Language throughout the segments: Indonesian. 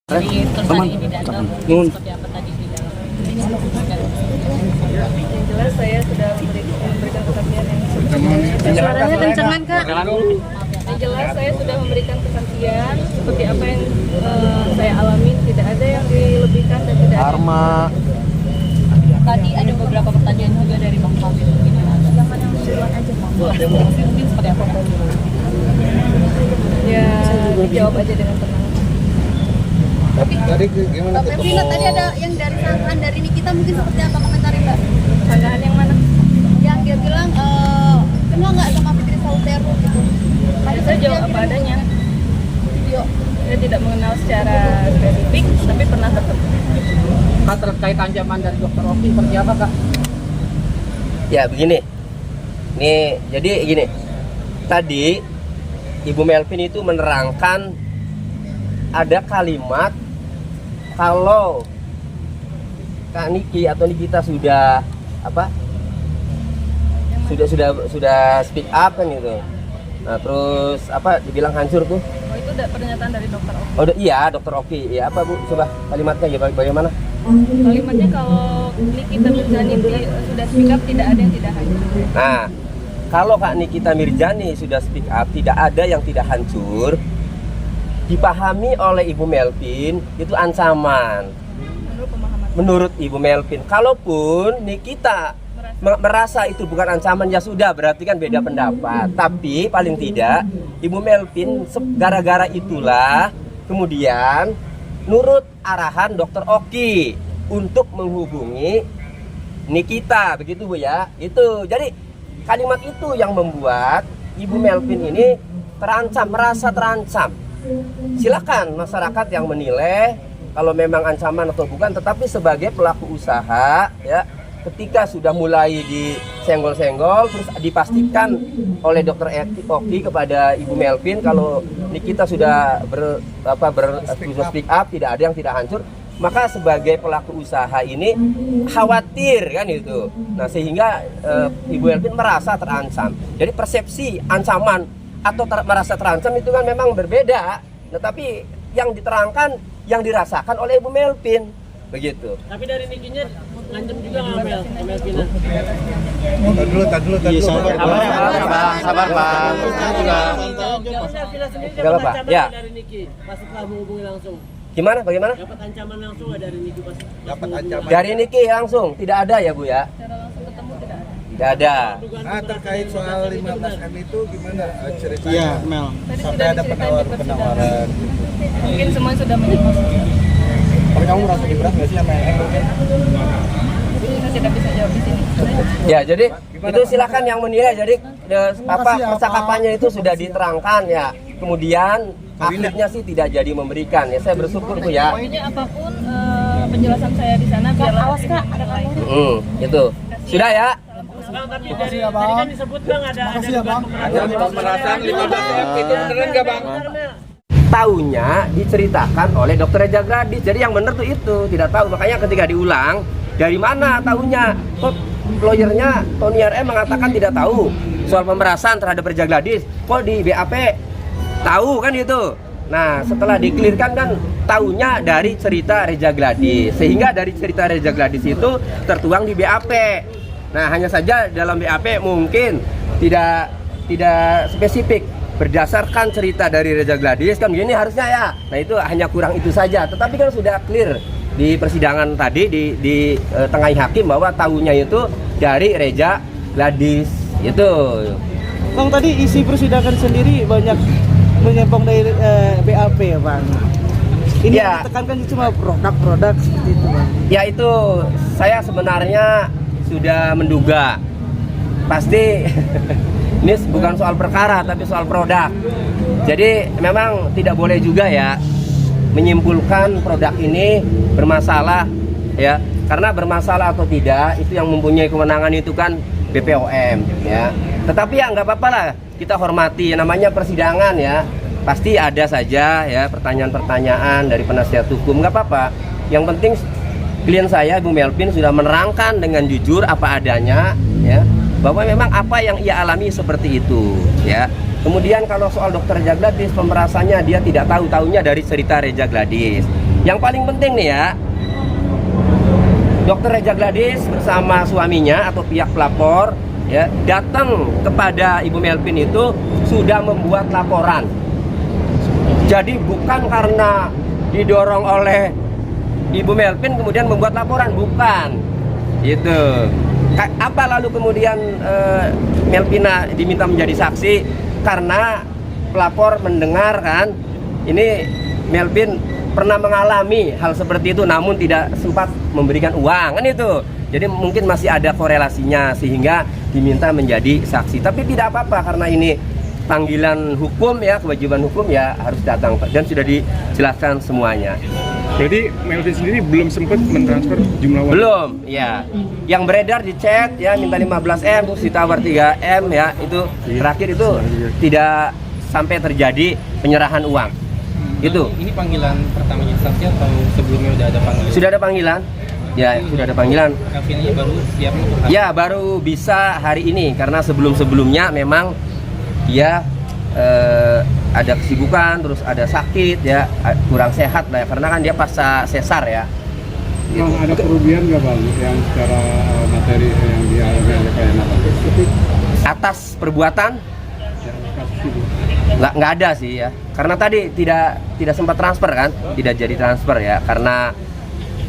Jadi terus hari ini datang seperti apa tadi di dalam Yang jelas saya sudah memberikan kesaksian yang Suaranya kencengan Kak. Yang jelas saya sudah memberikan kesaksian seperti apa yang saya alami, tidak ada yang dilebihkan dan tidak ada. tadi ada beberapa pertanyaan juga dari Bang Fahmi mungkin yang mana yang duluan aja Bang? Mungkin seperti apa? Ya dijawab aja dengan tenang. Tapi gimana Mbak Pevina, tadi ada yang dari sangkaan dari Nikita, mungkin seperti apa komentarnya Mbak? Sanggahan yang mana? Yang dia bilang kenal nggak sama Fitri Sautero gitu? Saya jawab apa adanya. Video. Saya tidak mengenal secara spesifik, tapi pernah ketemu. Kak, terkait ancaman dari Dokter Oki seperti apa Kak? Ya begini, jadi gini, tadi Ibu Melvin itu menerangkan ada kalimat kalau Kak Niki atau Nikita sudah apa? Sudah speak up kan gitu. Nah terus apa dibilang hancur tuh? Oh itu pernyataan dari Dokter Oki. Oh iya Dokter Oki, ya apa Bu? Coba kalimatnya bagaimana? Kalimatnya kalau Nikita Mirzani sudah speak up, tidak ada yang tidak hancur. Nah, kalau Kak Nikita Mirzani sudah speak up, tidak ada yang tidak hancur, dipahami oleh Ibu Melvin itu ancaman. Menurut pemahaman. Menurut Ibu Melvin, kalaupun Nikita merasa itu bukan ancaman, ya sudah, berarti kan beda pendapat. Tapi paling tidak Ibu Melvin gara-gara itulah kemudian nurut arahan Dokter Oki untuk menghubungi Nikita, begitu Bu ya. Itu jadi kalimat itu yang membuat Ibu Melvin ini terancam, merasa terancam. Silakan masyarakat yang menilai kalau memang ancaman atau bukan, tetapi sebagai pelaku usaha ya, ketika sudah mulai disenggol-senggol terus dipastikan oleh Dokter Oki kepada Ibu Melvin kalau Nikita sudah speak up, tidak ada yang tidak hancur, maka sebagai pelaku usaha ini khawatir kan itu. Nah sehingga Ibu Melvin merasa terancam. Jadi persepsi ancaman atau merasa terancam itu kan memang berbeda. Nah tapi yang diterangkan, yang dirasakan oleh Ibu Melvin begitu. Tapi dari Nikinya ngancem juga nggak Melvina? Tadi dulu. Sabar Bang. Gak apa-apa. Ya. Dari Niki pas setelah menghubungi langsung. Gimana? Bagaimana? Dapat ancaman langsung nggak dari Niki pas? Dapat ancaman. Dari Niki langsung tidak ada ya Bu ya? Secara langsung ketemu tidak ada. Tidak ada. Nah terkait soal 15M itu gimana ceritanya? Iya, Mel. Tadi Sampai sudah ada diceritain di persidangan. penawaran. Mungkin semua sudah menyimak. Tapi kamu merasa berat nggak sih sama MM mungkin? Saya tidak bisa jawab di sini. Ya, jadi itu silakan yang menilai. Jadi percakapannya itu sudah diterangkan ya. Kemudian akhirnya sih tidak jadi memberikan ya. Saya bersyukur Bu ya. Pokoknya apapun penjelasan saya di sana biarlah awas Kak, ada lain. Gitu. Sudah ya. Bang, tapi dari tadi kan disebut Bang ada Pemerasan 15M itu beneran nggak Bang? Taunya diceritakan oleh Dokter Reza Gradis. Jadi yang benar tuh itu tidak tahu. Makanya ketika diulang, dari mana taunya? Kok lawyernya Tony RM mengatakan tidak tahu soal pemerasan terhadap Reza Gladys. Kok di BAP tahu kan gitu. Nah setelah dikelirkan kan taunya dari cerita Reza Gladys. Sehingga dari cerita Reza Gladys itu tertuang di BAP. Nah hanya saja dalam BAP mungkin tidak spesifik berdasarkan cerita dari Reza Gladys kan begini harusnya ya. Nah itu hanya kurang itu saja. Tetapi kan sudah clear di persidangan tadi di tengah hakim bahwa tahunya itu dari Reza Gladys itu. Bang, tadi isi persidangan sendiri banyak menyempong dari BAP ya Bang. Ini ya, yang ditekankan cuma produk-produk seperti itu Bang. Ya itu saya sebenarnya sudah menduga pasti ini bukan soal perkara tapi soal produk. Jadi memang tidak boleh juga ya menyimpulkan produk ini bermasalah ya, karena bermasalah atau tidak itu yang mempunyai kewenangan itu kan BPOM ya. Tetapi ya nggak apa-apa lah, kita hormati, namanya persidangan ya, pasti ada saja ya pertanyaan-pertanyaan dari penasihat hukum, nggak apa-apa. Yang penting klien saya Ibu Melvin sudah menerangkan dengan jujur apa adanya ya, bahwa memang apa yang ia alami seperti itu ya. Kemudian kalau soal Dokter Reza Gladys pemerasannya dia tidak tahu, tahunya dari cerita Reza Gladys. Yang paling penting nih ya, Dr. Reza Gladys bersama suaminya atau pihak pelapor ya datang kepada Ibu Melvin itu sudah membuat laporan. Jadi bukan karena didorong oleh Ibu Melvin kemudian membuat laporan, bukan. Gitu. Apa lalu kemudian Melvina diminta menjadi saksi karena pelapor mendengar kan ini Melvin pernah mengalami hal seperti itu namun tidak sempat memberikan uang kan itu. Jadi mungkin masih ada korelasinya sehingga diminta menjadi saksi. Tapi tidak apa-apa karena ini panggilan hukum ya, kewajiban hukum ya harus datang dan sudah dijelaskan semuanya. Berarti Melvin sendiri belum sempat mentransfer jumlah uang? Belum, ya. Yang beredar di chat ya minta 15M terus ditawar 3M ya, itu terakhir itu tidak sampai terjadi penyerahan uang. Itu. Ini panggilan pertamanya saksi atau sebelumnya udah ada panggilan? Sudah ada panggilan. Ya, sudah ada panggilan. Melvinnya baru siap untuk Ya, baru bisa hari ini karena sebelum-sebelumnya memang dia ada kesibukan, terus ada sakit ya, kurang sehat lah ya, karena kan dia pasca sesar ya. Gitu. Ada kerugian nggak Bang yang secara materi yang dialami oleh klien Abang? Atas perbuatan Kasus itu. nggak ada sih ya, karena tadi tidak sempat transfer kan, tidak jadi transfer ya, karena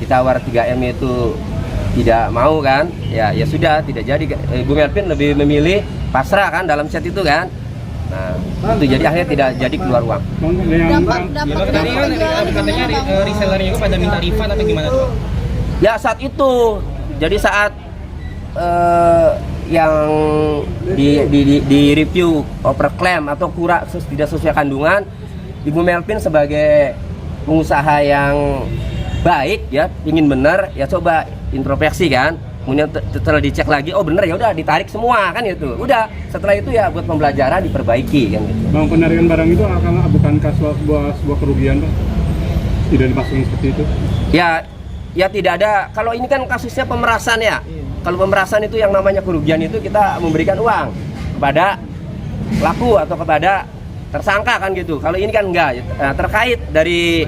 ditawar 3M itu tidak mau kan, ya sudah tidak jadi. Ibu Melvin lebih memilih pasrah kan dalam chat itu kan. Nah, itu jadi akhirnya tidak jadi keluar uang. Dampak tadi kan katanya resellernya itu pada minta refund atau gimana tuh? Ya saat itu, jadi saat yang di review overclaim atau kurang tidak sesuai kandungan, Ibu Melvin sebagai pengusaha yang baik ya, ingin benar ya, coba introspeksi kan. Kemudian setelah dicek lagi, oh bener ya udah ditarik semua kan itu. Udah setelah itu ya buat pembelajaran diperbaiki kan gitu. Bang, penarikan barang itu bukankah sebuah kerugian Bang? Tidak dimaksudkan seperti itu? Ya tidak ada. Kalau ini kan kasusnya pemerasan ya. Kalau pemerasan itu yang namanya kerugian itu kita memberikan uang kepada pelaku atau kepada tersangka kan gitu. Kalau ini kan enggak. Terkait dari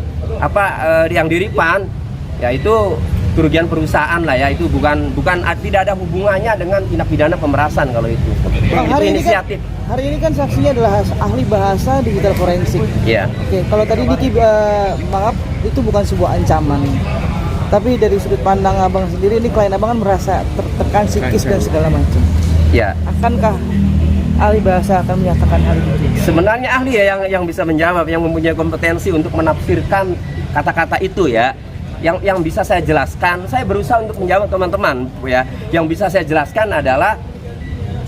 yang diripan, ya itu kerugian perusahaan lah ya, itu bukan tidak ada hubungannya dengan tindak pidana pemerasan kalau itu. Bang, Itu inisiatif. Hari ini kan saksinya adalah ahli bahasa digital forensik. Iya. Oke, kalau tadi Niki maaf itu bukan sebuah ancaman. Tapi dari sudut pandang Abang sendiri ini klien Abang kan merasa tertekan psikis dan segala macam. Ya. Akankah ahli bahasa akan menyatakan hal itu? Sebenarnya ahli ya yang bisa menjawab, yang mempunyai kompetensi untuk menafsirkan kata-kata itu ya. Yang bisa saya jelaskan, saya berusaha untuk menjawab teman-teman ya. Yang bisa saya jelaskan adalah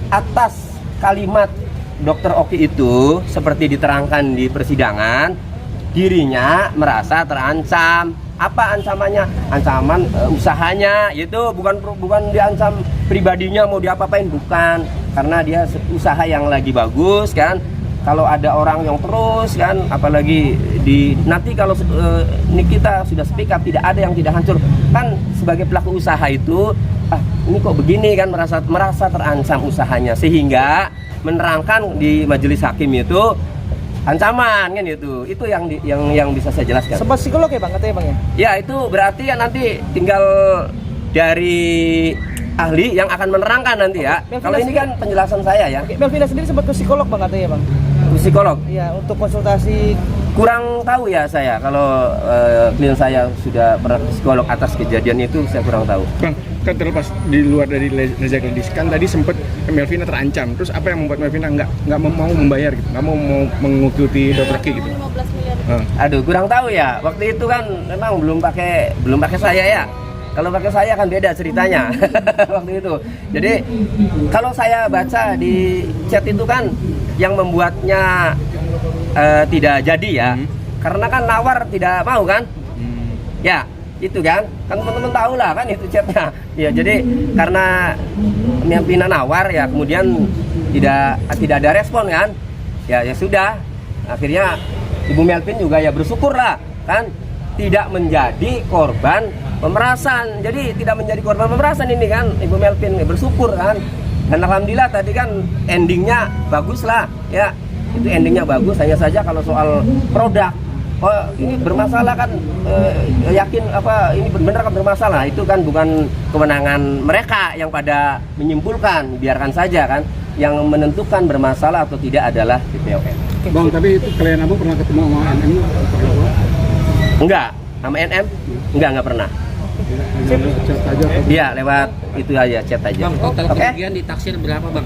atas kalimat Dr. Oki itu seperti diterangkan di persidangan, dirinya merasa terancam. Apa ancamannya? Ancaman usahanya, itu bukan diancam pribadinya mau diapa-apain, bukan. Karena dia usaha yang lagi bagus kan. Kalau ada orang yang terus kan, apalagi nanti kalau kita sudah speak up, tidak ada yang tidak hancur kan. Sebagai pelaku usaha itu ini kok begini kan, merasa terancam usahanya, sehingga menerangkan di majelis hakim itu ancaman kan. Itu yang bisa saya jelaskan. Sempat psikolog ya Bang, katanya Bang ya? Ya itu berarti ya nanti tinggal dari ahli yang akan menerangkan nanti ya. Kalau ini kan penjelasan saya ya. Melvina sendiri sempat ke psikolog Bang, katanya Bang? Psikolog? Iya, untuk konsultasi. Kurang tahu ya saya, kalau klien saya sudah pernah ke psikolog atas kejadian itu, saya kurang tahu. Bang, kan terlepas di luar dari Reza Gladys, kan tadi sempat Melvina terancam. Terus apa yang membuat Melvina nggak mau membayar gitu, nggak mau mengikuti Dr. Ki gitu? 15 miliar. Aduh, kurang tahu ya. Waktu itu kan memang belum pakai saya ya. Kalau pakai saya kan beda ceritanya waktu itu. Jadi kalau saya baca di chat itu kan yang membuatnya tidak jadi ya, karena kan nawar tidak mau kan. Ya itu kan teman-teman tahu lah kan itu chatnya ya. Jadi karena Melvina nawar ya, kemudian tidak ada respon kan, ya sudah, akhirnya Ibu Melvin juga ya bersyukur lah kan, tidak menjadi korban pemerasan. Jadi tidak menjadi korban pemerasan ini kan, Ibu Melvin bersyukur kan. Dan alhamdulillah tadi kan endingnya bagus lah ya, itu endingnya bagus. Hanya saja kalau soal produk oh ini bermasalah kan, yakin apa ini benar kan bermasalah, itu kan bukan kewenangan mereka yang pada menyimpulkan, biarkan saja kan, yang menentukan bermasalah atau tidak adalah BPOM. Bang, tapi itu klien abang pernah ketemu sama NM? Enggak, sama NM? Enggak pernah. Chat aja. Iya, lewat itu aja, chat aja. Bang, total Oke. kerugian ditaksir berapa bang?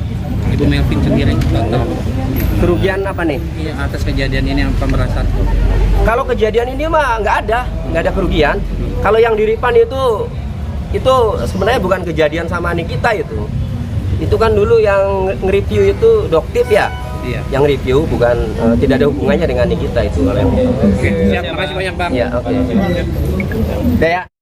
Ibu Melvin sendiri total. Kerugian apa nih? Iya, atas kejadian ini yang pemerasan. Kalau kejadian ini mah nggak ada kerugian. Kalau yang di Ripan itu sebenarnya bukan kejadian sama Nikita itu. Itu kan dulu yang nge-review itu Doktip ya. Iya. Yang review bukan tidak ada hubungannya dengan Nikita itu. Oke, siap. Makasih banyak bang. Ya, oke. Udah ya.